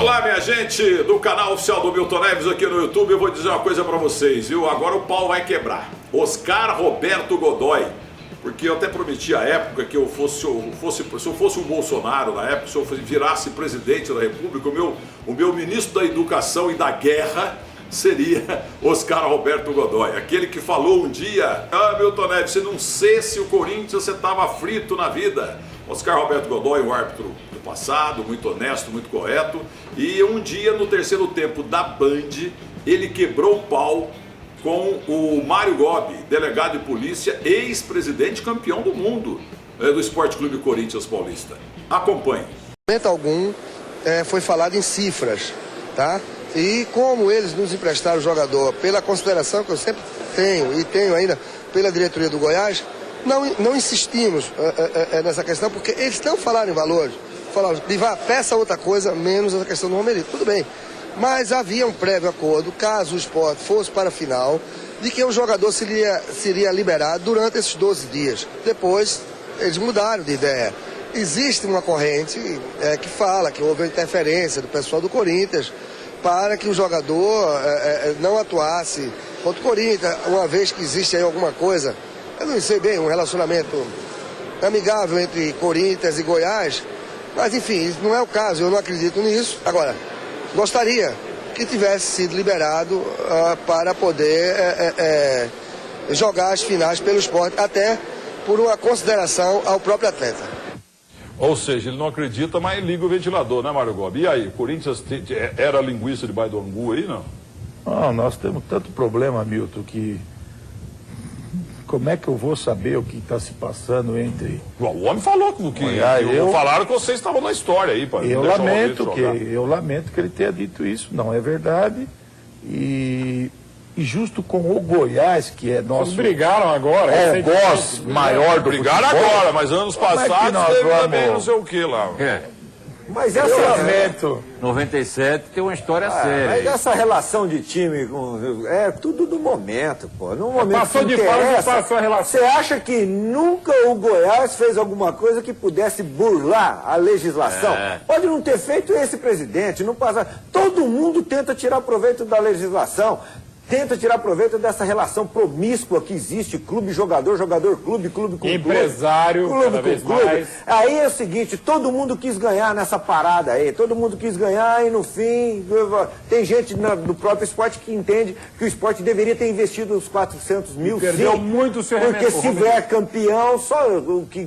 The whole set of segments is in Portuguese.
Olá, minha gente do canal oficial do Milton Neves aqui no YouTube. Eu vou dizer uma coisa pra vocês, viu? Agora o pau vai quebrar. Oscar Roberto Godoy. Porque eu até prometi à época que se eu fosse o Bolsonaro na época, se eu virasse presidente da República, o meu ministro da Educação e da Guerra seria Oscar Roberto Godoy. Aquele que falou um dia: ah, Milton Neves, se não cesse o Corinthians, você estava frito na vida. Oscar Roberto Godoy, um árbitro do passado, muito honesto, muito correto. E um dia, no terceiro tempo da Band, ele quebrou o pau com o Mário Gobi, delegado de polícia, ex-presidente campeão do mundo do Esporte Clube Corinthians Paulista. Acompanhe. Em momento algum foi falado em cifras, tá? E como eles nos emprestaram o jogador, pela consideração que eu sempre tenho e tenho ainda pela diretoria do Goiás, não insistimos nessa questão, porque eles não falaram em valores. Falaram, Divar, peça outra coisa, menos a questão do Romerito. Tudo bem. Mas havia um prévio acordo, caso o Sport fosse para a final, de que o jogador seria liberado durante esses 12 dias. Depois, eles mudaram de ideia. Existe uma corrente que fala que houve interferência do pessoal do Corinthians para que o jogador não atuasse contra o Corinthians, uma vez que existe aí alguma coisa, eu não sei bem, um relacionamento amigável entre Corinthians e Goiás, mas enfim, isso não é o caso, eu não acredito nisso. Agora, gostaria que tivesse sido liberado para poder jogar as finais pelo Sport, até por uma consideração ao próprio atleta. Ou seja, ele não acredita, mas liga o ventilador, né, Mário Gobi? E aí, Corinthians era linguiça debaixo do angu aí, não? Não, nós temos tanto problema, Milton, que... Como é que eu vou saber o que está se passando entre... O homem falou falaram que vocês estavam na história aí. Eu lamento que ele tenha dito isso. Não é verdade. E justo com o Goiás, que é nosso... Vocês brigaram agora. Algoz maior do brigaram futebol. Agora, mas anos passados teve também não sei o que lá. Mas Eu lamento. 97 tem uma história séria. Mas essa relação de time é tudo do momento, pô. No momento Passou de fase, passou a relação. Você acha que nunca o Goiás fez alguma coisa que pudesse burlar a legislação? Pode não ter feito esse presidente, não passar. Todo mundo tenta tirar proveito da legislação. Tenta tirar proveito dessa relação promíscua que existe, clube-jogador, jogador-clube, clube com empresário, clube cada vez mais. Aí é o seguinte, todo mundo quis ganhar nessa parada aí, todo mundo quis ganhar e no fim, tem gente do próprio esporte que entende que o esporte deveria ter investido os 400 mil, perdeu muito o seu porque se vier campeão, só o que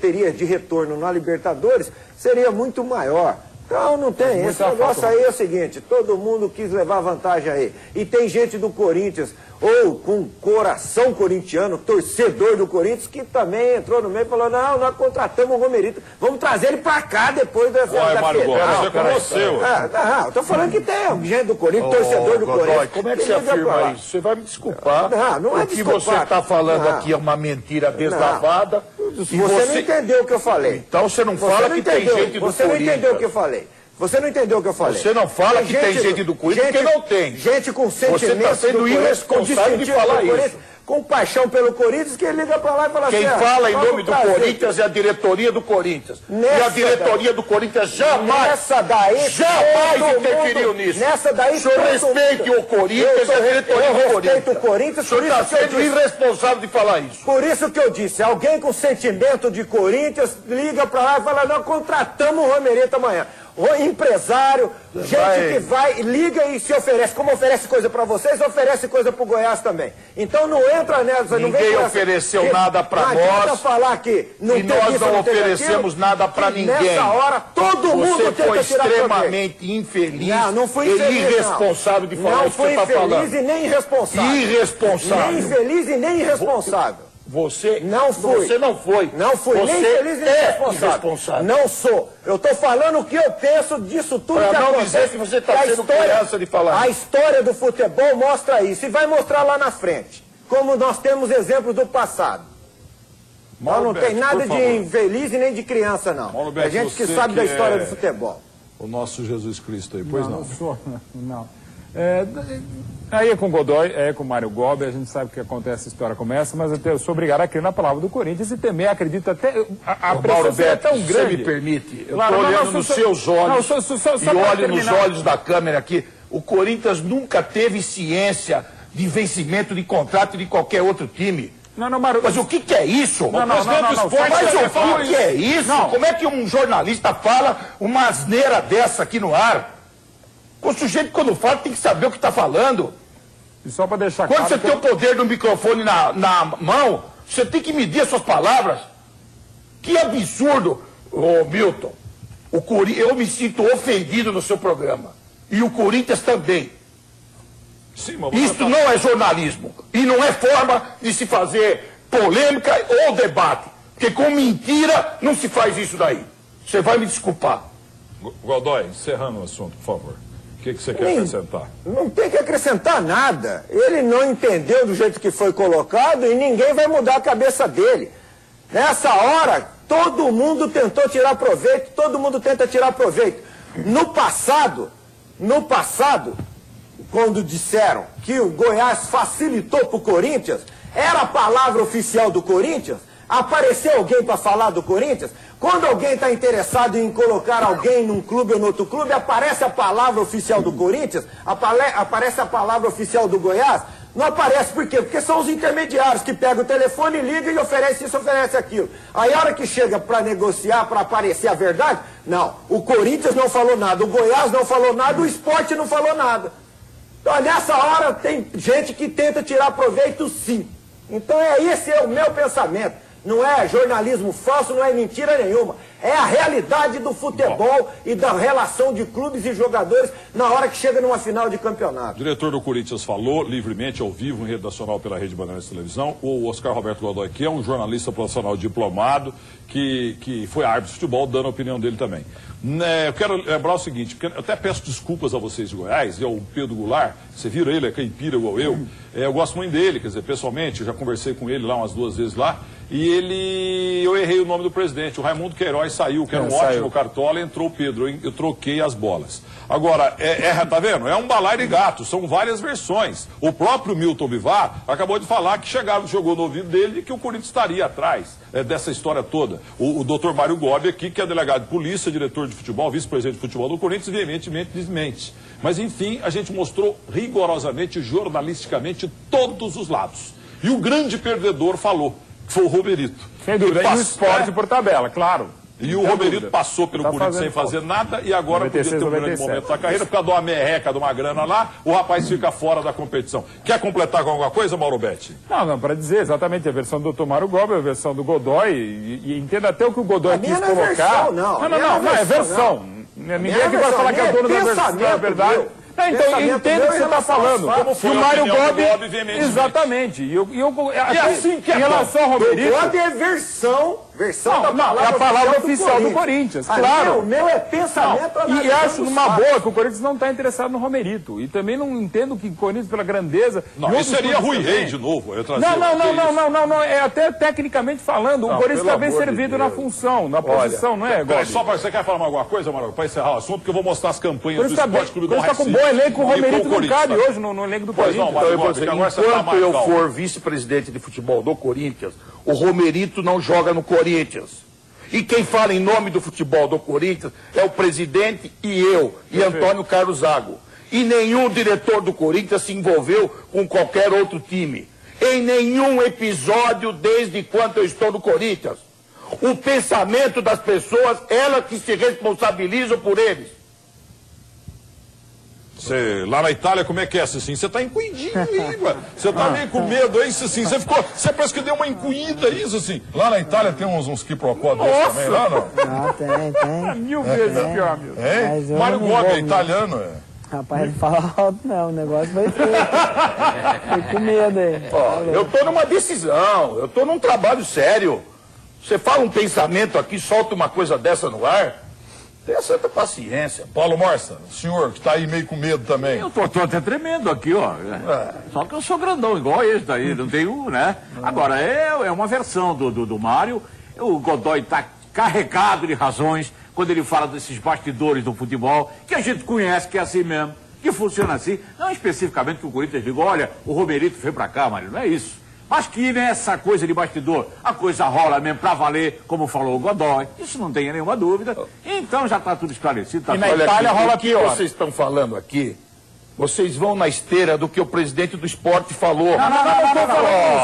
teria de retorno na Libertadores seria muito maior. Então não tem, esse negócio aí é o seguinte, todo mundo quis levar vantagem aí. E tem gente do Corinthians, ou com coração corintiano, torcedor do Corinthians, que também entrou no meio e falou, não, nós contratamos o Romerito, vamos trazer ele pra cá depois da final. É com você, eu tô falando que tem gente do Corinthians, torcedor do Corinthians. Como é que você afirma isso? Você vai me desculpar. Não é o que você está falando aqui é uma mentira deslavada. Você não entendeu o que eu falei. Então você não fala que tem gente do Corinthians. Você não entendeu o que eu falei. Você não entendeu o que eu falei. Você não fala que tem gente do Corinthians porque não tem. Gente com sentimento. Você está sendo irresponsável de falar isso. Com paixão pelo Corinthians, que ele liga pra lá e fala Quem fala em nome do Corinthians é a diretoria do Corinthians. E a diretoria do Corinthians jamais interferiu nisso. Nessa daí, o senhor respeite o Corinthians e a diretoria do Corinthians. O Corinthians. O senhor está sendo irresponsável de falar isso. Por isso que eu disse, alguém com sentimento de Corinthians liga pra lá e fala, não, contratamos o Romerito amanhã. Empresário, gente que vai, liga e se oferece. Como oferece coisa pra vocês, oferece coisa pro Goiás também. Então não entra nessa. Ninguém ofereceu nada pra nós. Falar que não e nós não oferecemos nada pra ninguém. Nessa hora, todo mundo tenta tirar Você foi extremamente infeliz não fui infeliz, e irresponsável de falar isso que você está falando. Não fui infeliz e nem irresponsável. Irresponsável. Nem infeliz e nem irresponsável. Você não foi. Você não foi. Não fui. Você nem feliz nem irresponsável. Não sou. Eu estou falando o que eu penso disso tudo pra que não acontece. Dizer que você está sendo criança de falar. A história do futebol mostra isso. E vai mostrar lá na frente. Como nós temos exemplos do passado. Mas não tem nada de infeliz e nem de criança, não. Mauro é gente que sabe da história do futebol. O nosso Jesus Cristo aí, pois não? Não. Aí é com o Godoy, é com o Mário Gobi, a gente sabe que acontece, essa história começa, mas eu sou obrigado a crer na palavra do Corinthians e também acredito até... A pressão é tão grande. Você me permite? Eu Claro, estou olhando nos seus olhos e olho nos olhos da câmera aqui. O Corinthians nunca teve ciência de vencimento de contrato de qualquer outro time. Mário... Mas o que é isso? Não, Mas o que é isso? Como é que um jornalista fala uma asneira dessa aqui no ar? O sujeito, quando fala, tem que saber o que está falando. E só para deixar claro... Quando você tem o poder do microfone na mão, você tem que medir as suas palavras. Que absurdo! Ô, Milton, eu me sinto ofendido no seu programa. E o Corinthians também. Sim, isso não é jornalismo. E não é forma de se fazer polêmica ou debate. Porque com mentira não se faz isso daí. Você vai me desculpar. Godoy, encerrando o assunto, por favor. O que você quer acrescentar? Não tem que acrescentar nada. Ele não entendeu do jeito que foi colocado e ninguém vai mudar a cabeça dele. Nessa hora, todo mundo tentou tirar proveito, todo mundo tenta tirar proveito. No passado, quando disseram que o Goiás facilitou para o Corinthians, era a palavra oficial do Corinthians? Apareceu alguém para falar do Corinthians? Quando alguém está interessado em colocar alguém num clube ou no outro clube, aparece a palavra oficial do Corinthians? Aparece a palavra oficial do Goiás? Não aparece, por quê? Porque são os intermediários que pegam o telefone, ligam e oferecem isso, oferecem aquilo. Aí a hora que chega para negociar, para aparecer a verdade, não, o Corinthians não falou nada, o Goiás não falou nada, o Sport não falou nada. Então nessa hora tem gente que tenta tirar proveito sim. Então esse é o meu pensamento. Não é jornalismo falso, não é mentira nenhuma. É a realidade do futebol e da relação de clubes e jogadores na hora que chega numa final de campeonato. O diretor do Corinthians falou livremente, ao vivo, em rede nacional pela Rede Bandeirantes de Televisão. O Oscar Roberto Godoy, que é um jornalista profissional diplomado, que foi árbitro de futebol, dando a opinião dele também. Eu quero lembrar o seguinte, porque eu até peço desculpas a vocês de Goiás, e ao Pedro Goulart, você viram ele, é caipira igual eu gosto muito dele, quer dizer, pessoalmente, eu já conversei com ele lá umas 2 vezes lá, e eu errei o nome do presidente, o Raimundo Queiroz saiu, que era um ótimo cartola, entrou o Pedro, eu troquei as bolas. Agora, tá vendo? É um balaio de gato, são várias versões. O próprio Milton Bivar acabou de falar que jogou no ouvido dele que o Corinthians estaria atrás dessa história toda. O doutor Mário Gobi aqui, que é delegado de polícia, diretor de futebol, vice-presidente de futebol do Corinthians, veementemente desmente. Mas, enfim, a gente mostrou rigorosamente, jornalisticamente, todos os lados. E o grande perdedor falou, que foi o Romerito. Sem dúvida, e o Sport por tabela, claro. E o Romerito passou pelo Corinthians sem fazer nada e agora 96, podia ter um grande momento da carreira, por causa de uma merreca, de uma grana lá, o rapaz fica fora da competição. Quer completar com alguma coisa, Mauro Betti? Não, para dizer exatamente a versão do Dr. Mário Gobi, a versão do Godoy, e entenda até o que o Godoy quis colocar. Não é versão. Ninguém aqui vai falar que é dono da versão, é verdade. Então, eu entendo o que você está falando. Como foi o Mário Gobi, exatamente. E assim que é em relação ao Romerito... O Gobi é versão é a palavra oficial do Corinthians, claro. O meu é pensamento... E acho numa boa que o Corinthians não está interessado no Romerito. E também não entendo que o Corinthians, pela grandeza... Não, isso seria Rui Rei de novo. Não. É até tecnicamente falando. O Corinthians está bem servido na função, na posição, não é, Gobi? Só você quer falar alguma coisa, Mauro, para encerrar o assunto, porque eu vou mostrar as campanhas do Esporte Clube do Recife. Está com bom elenco, o Romerito não cabe hoje no elenco do Corinthians. Enquanto eu for vice-presidente de futebol do Corinthians, o Romerito não joga no Corinthians. E quem fala em nome do futebol do Corinthians é o presidente e eu, e Antônio Carlos Zago. E nenhum diretor do Corinthians se envolveu com qualquer outro time. Em nenhum episódio desde quando eu estou no Corinthians. O pensamento das pessoas, elas que se responsabilizam por eles. Lá na Itália, como é que é, Cicinho? Você tá encuidinho aí, mano. Você tá meio com medo aí, Cicinho. Você parece que deu uma encuída aí, assim. Lá na Itália tem uns quiprocó desses também, lá não? Não, tem. 1000 vezes pior, meu. É? Mário Gobi é italiano, Rapaz, não fala alto não, o negócio vai ser. Fiquei com medo aí. Eu tô numa decisão, eu tô num trabalho sério. Você fala um pensamento aqui, solta uma coisa dessa no ar. Tenha santa paciência. Paulo Morsa, o senhor que está aí meio com medo também. Eu tô até tremendo aqui, ó. Só que eu sou grandão, igual esse daí, não tenho, né? Agora, é uma versão do Mário. O Godoy está carregado de razões quando ele fala desses bastidores do futebol, que a gente conhece que é assim mesmo. que funciona assim. Não especificamente que o Corinthians diga, olha, o Romerito veio pra cá, Mário, não é isso. Mas que nessa coisa de bastidor, a coisa rola mesmo pra valer, como falou o Godoy. Isso não tenha nenhuma dúvida. Então já está tudo esclarecido. Tá E na tudo... Itália rola o que pior. vocês estão falando aqui, vocês vão na esteira do que o presidente do esporte falou. Não.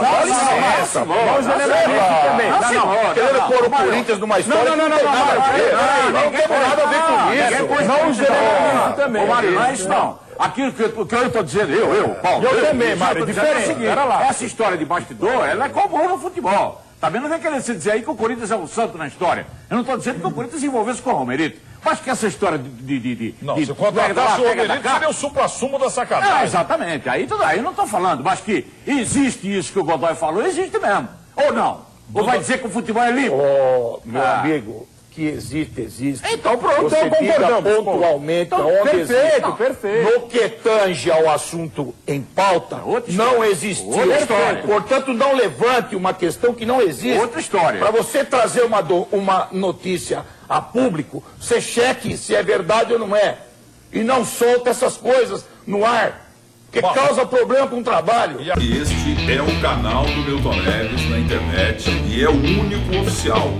Dá licença. Vamos generalizar também. Querendo pôr o Corinthians numa história não tem nada a ver. Não tem nada a ver com isso. Não generaliza também. Ô, Mário, não é isso não. Aquilo que eu estou dizendo, Paulo. Eu também, Mário, é diferente. Seguinte, essa história de bastidor, ela é comum no futebol. Também não vem querer se dizer aí que o Corinthians é o santo na história. Eu não estou dizendo que o Corinthians se envolvesse com o Romerito. Mas que essa história Não, se contratasse o Romerito, seria o supra-sumo da sacanagem. Exatamente. Aí eu não estou falando. Mas que existe isso que o Godoy falou, existe mesmo. Ou não? Ou vai dizer que o futebol é limpo? Meu amigo, que existe. Então pronto, Você então diga concordamos. pontualmente Então, onde perfeito, existe. perfeito. No que tange ao assunto em pauta, outra história. não existia. Outra história. Portanto, não levante uma questão que não existe. Outra história. Para você trazer uma notícia a público, você cheque se é verdade ou não é. E não solta essas coisas no ar, que causa problema para um trabalho. E este é o canal do Milton Neves na internet e é o único oficial.